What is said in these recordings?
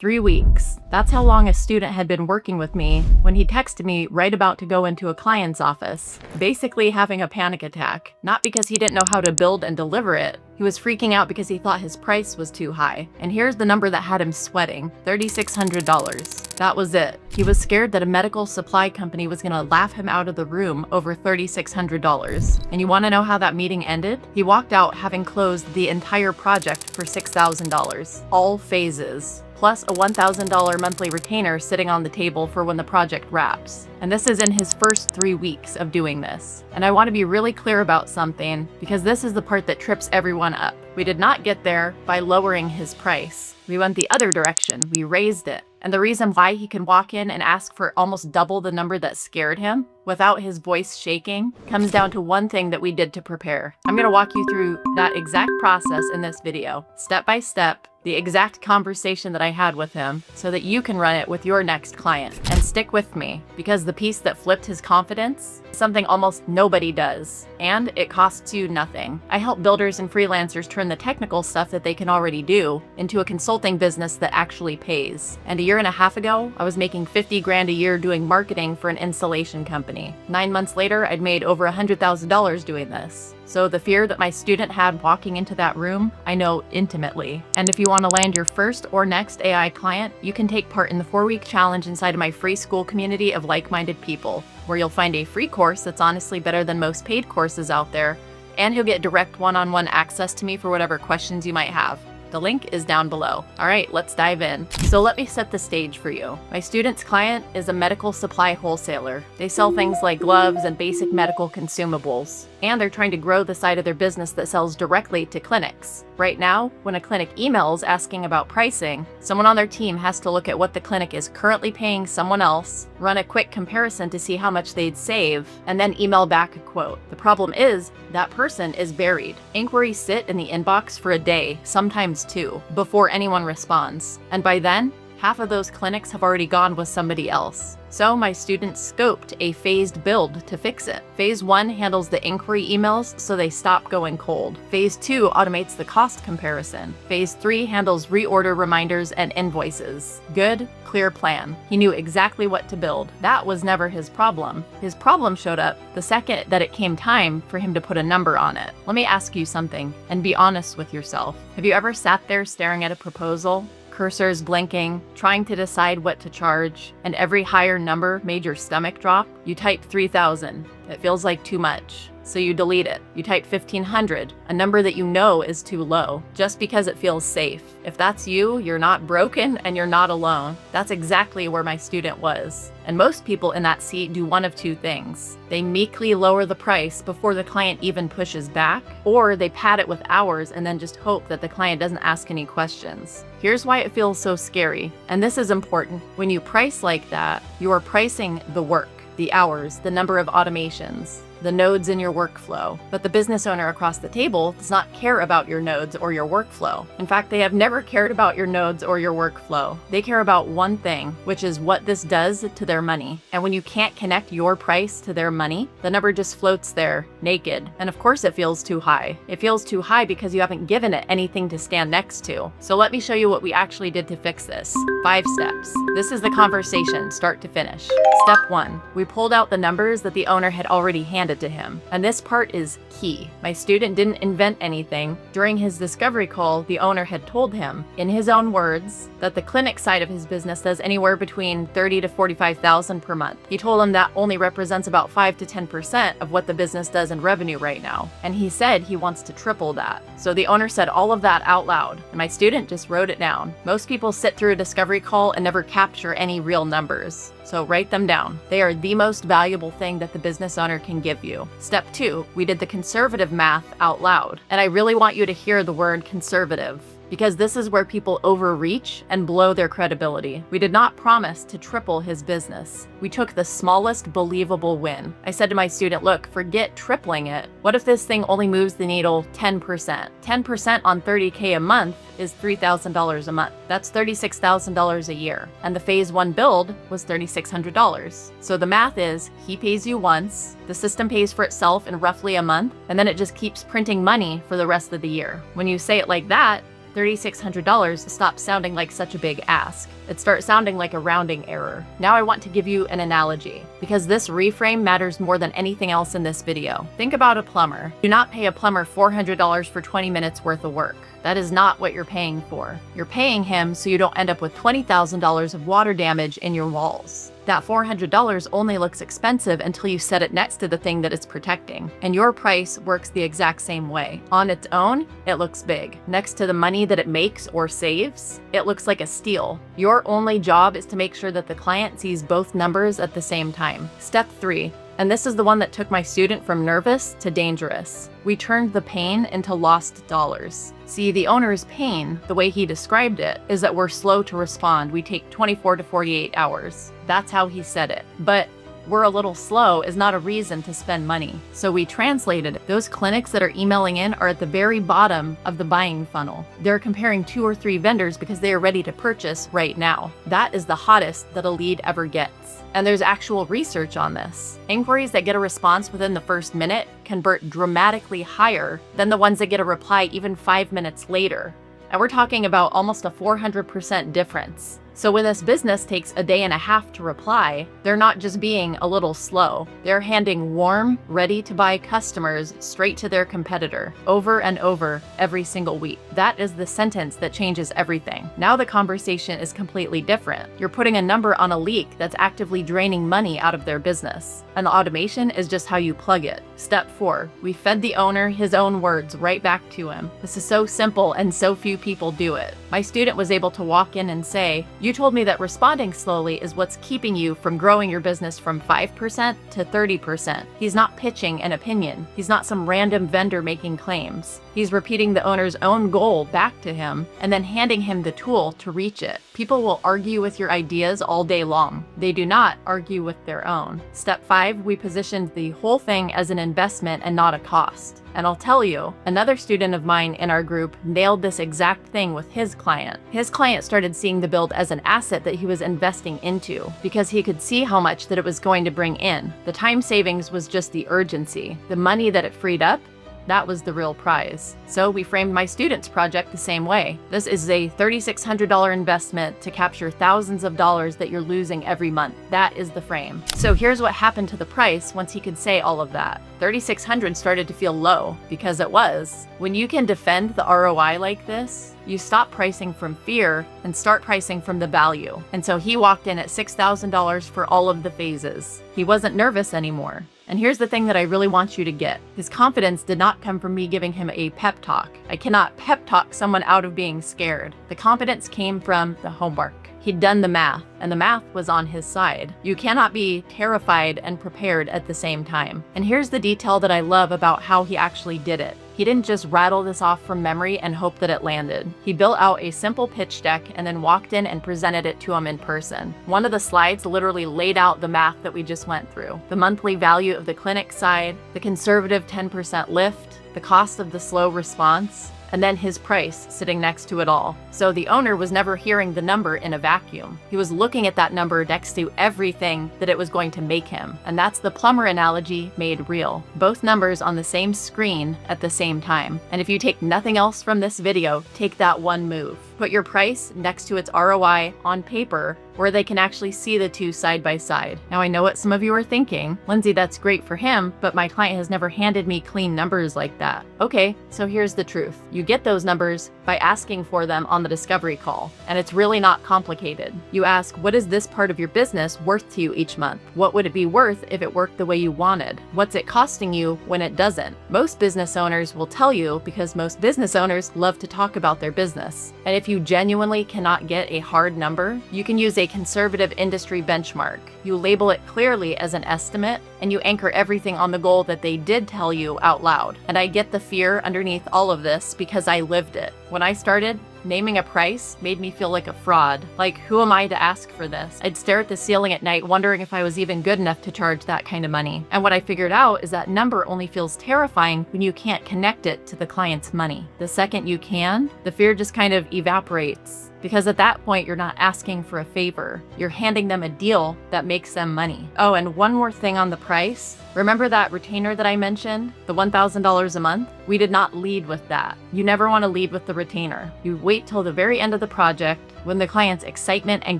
3 weeks. That's how long a student had been working with me when he texted me right about to go into a client's office, basically having a panic attack. Not because he didn't know how to build and deliver it. He was freaking out because he thought his price was too high. And here's the number that had him sweating, $3,600. That was it. He was scared that a medical supply company was gonna laugh him out of the room over $3,600. And you wanna know how that meeting ended? He walked out having closed the entire project for $6,000. All phases. Plus a $1,000 monthly retainer sitting on the table for when the project wraps. And this is in his first 3 weeks of doing this. And I want to be really clear about something, because this is the part that trips everyone up. We did not get there by lowering his price. We went the other direction. We raised it. And the reason why he can walk in and ask for almost double the number that scared him without his voice shaking comes down to one thing that we did to prepare. I'm going to walk you through that exact process in this video, step by step, the exact conversation that I had with him, so that you can run it with your next client. And stick with me, because the piece that flipped his confidence is something almost nobody does, and it costs you nothing. I help builders and freelancers turn the technical stuff that they can already do into a consulting business that actually pays. And a year and a half ago, I was making 50 grand a year doing marketing for an installation company. 9 months later, I'd made over $100,000 doing this. So the fear that my student had walking into that room, I know intimately. And if you want to land your first or next AI client, you can take part in the 4-week challenge inside of my free school community of like-minded people, where you'll find a free course that's honestly better than most paid courses out there, and you'll get direct one-on-one access to me for whatever questions you might have. The link is down below. All right, let's dive in. So let me set the stage for you. My student's client is a medical supply wholesaler. They sell things like gloves and basic medical consumables. And they're trying to grow the side of their business that sells directly to clinics. Right now, when a clinic emails asking about pricing, someone on their team has to look at what the clinic is currently paying someone else, run a quick comparison to see how much they'd save, and then email back a quote. The problem is, that person is buried. Inquiries sit in the inbox for a day, sometimes 2, before anyone responds. And by then, half of those clinics have already gone with somebody else. So my student scoped a phased build to fix it. Phase 1 handles the inquiry emails so they stop going cold. Phase 2 automates the cost comparison. Phase 3 handles reorder reminders and invoices. Good, clear plan. He knew exactly what to build. That was never his problem. His problem showed up the second that it came time for him to put a number on it. Let me ask you something, and be honest with yourself. Have you ever sat there staring at a proposal? Cursors blinking, trying to decide what to charge, and every higher number made your stomach drop? You type 3,000. It feels like too much, so you delete it. You type 1,500, a number that you know is too low, just because it feels safe. If that's you, you're not broken and you're not alone. That's exactly where my student was. And most people in that seat do one of 2 things. They meekly lower the price before the client even pushes back, or they pad it with hours and then just hope that the client doesn't ask any questions. Here's why it feels so scary, and this is important. When you price like that, you are pricing the work, the hours, the number of automations, the nodes in your workflow. But the business owner across the table does not care about your nodes or your workflow. In fact, they have never cared about your nodes or your workflow. They care about one thing, which is what this does to their money. And when you can't connect your price to their money, the number just floats there, naked. And of course it feels too high. It feels too high because you haven't given it anything to stand next to. So let me show you what we actually did to fix this. 5 steps. This is the conversation, start to finish. Step 1, we pulled out the numbers that the owner had already handed to him. And this part is key. My student didn't invent anything. During his discovery call, the owner had told him, in his own words, that the clinic side of his business does anywhere between $30,000 to $45,000 per month. He told him that only represents about 5 to 10% of what the business does in revenue right now. And he said he wants to triple that. So the owner said all of that out loud, and my student just wrote it down. Most people sit through a discovery call and never capture any real numbers. So write them down. They are the most valuable thing that the business owner can give you. Step 2, we did the conservative math out loud. And I really want you to hear the word conservative, because this is where people overreach and blow their credibility. We did not promise to triple his business. We took the smallest believable win. I said to my student, look, forget tripling it. What if this thing only moves the needle 10%? 10% on $30K a month is $3,000 a month. That's $36,000 a year. And the phase 1 build was $3,600. So the math is, he pays you once, the system pays for itself in roughly a month, and then it just keeps printing money for the rest of the year. When you say it like that, $3,600 stops sounding like such a big ask. It starts sounding like a rounding error. Now I want to give you an analogy, because this reframe matters more than anything else in this video. Think about a plumber. Do not pay a plumber $400 for 20 minutes worth of work. That is not what you're paying for. You're paying him so you don't end up with $20,000 of water damage in your walls. That $400 only looks expensive until you set it next to the thing that it's protecting. And your price works the exact same way. On its own, it looks big. Next to the money that it makes or saves, it looks like a steal. Your only job is to make sure that the client sees both numbers at the same time. Step 3. And this is the one that took my student from nervous to dangerous. We turned the pain into lost dollars. See, the owner's pain, the way he described it, is that we're slow to respond. We take 24 to 48 hours. That's how he said it. But we're a little slow is not a reason to spend money. So we translated it. Those clinics that are emailing in are at the very bottom of the buying funnel. They're comparing 2 or 3 vendors because they are ready to purchase right now. That is the hottest that a lead ever gets. And there's actual research on this. Inquiries that get a response within the first minute convert dramatically higher than the ones that get a reply even 5 minutes later. And we're talking about almost a 400% difference. So when this business takes a day and a half to reply, they're not just being a little slow. They're handing warm, ready-to-buy customers straight to their competitor, over and over, every single week. That is the sentence that changes everything. Now the conversation is completely different. You're putting a number on a leak that's actively draining money out of their business. And the automation is just how you plug it. Step 4, we fed the owner his own words right back to him. This is so simple and so few people do it. My student was able to walk in and say, "You told me that responding slowly is what's keeping you from growing your business from 5% to 30%. He's not pitching an opinion. He's not some random vendor making claims. He's repeating the owner's own goal back to him and then handing him the tool to reach it. People will argue with your ideas all day long. They do not argue with their own." Step 5, we positioned the whole thing as an investment and not a cost. And I'll tell you, another student of mine in our group nailed this exact thing with his client. His client started seeing the build as an asset that he was investing into because he could see how much that it was going to bring in. The time savings was just the urgency. The money that it freed up, that was the real prize. So we framed my student's project the same way. This is a $3,600 investment to capture thousands of dollars that you're losing every month. That is the frame. So here's what happened to the price once he could say all of that. $3,600 started to feel low because it was. When you can defend the ROI like this, you stop pricing from fear and start pricing from the value. And so he walked in at $6,000 for all of the phases. He wasn't nervous anymore. And here's the thing that I really want you to get. His confidence did not come from me giving him a pep talk. I cannot pep talk someone out of being scared. The confidence came from the homework. He'd done the math, and the math was on his side. You cannot be terrified and prepared at the same time. And here's the detail that I love about how he actually did it. He didn't just rattle this off from memory and hope that it landed. He built out a simple pitch deck and then walked in and presented it to him in person. One of the slides literally laid out the math that we just went through. The monthly value of the clinic side, the conservative 10% lift, the cost of the slow response, and then his price sitting next to it all. So the owner was never hearing the number in a vacuum. He was looking at that number next to everything that it was going to make him. And that's the plumber analogy made real. Both numbers on the same screen at the same time. And if you take nothing else from this video, take that one move. Put your price next to its ROI on paper where they can actually see the two side by side. Now I know what some of you are thinking. Lindsay, that's great for him, but my client has never handed me clean numbers like that. Okay, so here's the truth. You get those numbers by asking for them on the discovery call, and it's really not complicated. You ask, what is this part of your business worth to you each month? What would it be worth if it worked the way you wanted? What's it costing you when it doesn't? Most business owners will tell you because most business owners love to talk about their business. And if you genuinely cannot get a hard number, you can use a conservative industry benchmark. You label it clearly as an estimate, and you anchor everything on the goal that they did tell you out loud. And I get the fear underneath all of this because I lived it. When I started, naming a price made me feel like a fraud. Like, who am I to ask for this? I'd stare at the ceiling at night wondering if I was even good enough to charge that kind of money. And what I figured out is that number only feels terrifying when you can't connect it to the client's money. The second you can, the fear just kind of evaporates. because at that point, you're not asking for a favor. You're handing them a deal that makes them money. Oh, and one more thing on the price. Remember that retainer that I mentioned, the $1,000 a month? We did not lead with that. You never want to lead with the retainer. You wait till the very end of the project when the client's excitement and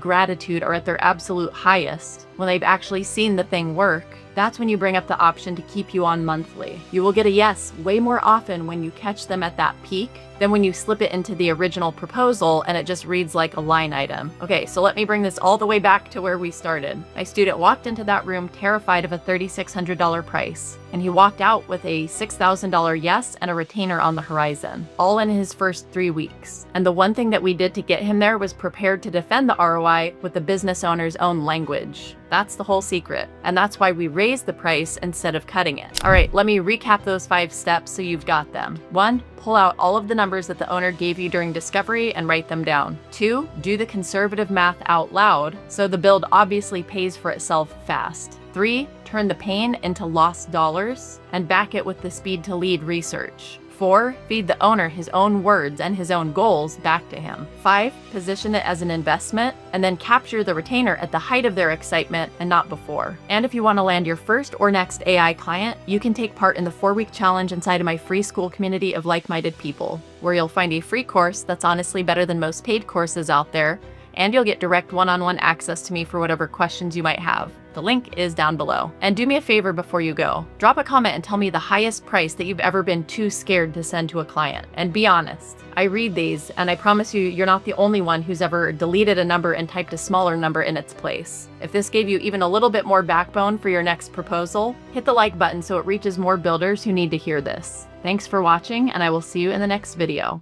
gratitude are at their absolute highest, when they've actually seen the thing work. That's when you bring up the option to keep you on monthly. You will get a yes way more often when you catch them at that peak than when you slip it into the original proposal and it just reads like a line item. Okay, so let me bring this all the way back to where we started. My student walked into that room terrified of a $3,600 price, and he walked out with a $6,000 yes and a retainer on the horizon, all in his first 3 weeks. And the one thing that we did to get him there was prepared to defend the ROI with the business owner's own language. That's the whole secret. And that's why we raised the price instead of cutting it. All right, let me recap those 5 steps so you've got them. 1, pull out all of the numbers that the owner gave you during discovery and write them down. 2, do the conservative math out loud so the build obviously pays for itself fast. 3, turn the pain into lost dollars and back it with the speed to lead research. 4, feed the owner his own words and his own goals back to him. 5, position it as an investment and then capture the retainer at the height of their excitement and not before. And if you want to land your first or next AI client, you can take part in the 4-week challenge inside of my free school community of like-minded people, where you'll find a free course that's honestly better than most paid courses out there, and you'll get direct one-on-one access to me for whatever questions you might have. The link is down below. And do me a favor before you go. Drop a comment and tell me the highest price that you've ever been too scared to send to a client. And be honest. I read these, and I promise you, you're not the only one who's ever deleted a number and typed a smaller number in its place. If this gave you even a little bit more backbone for your next proposal, hit the like button so it reaches more builders who need to hear this. Thanks for watching, and I will see you in the next video.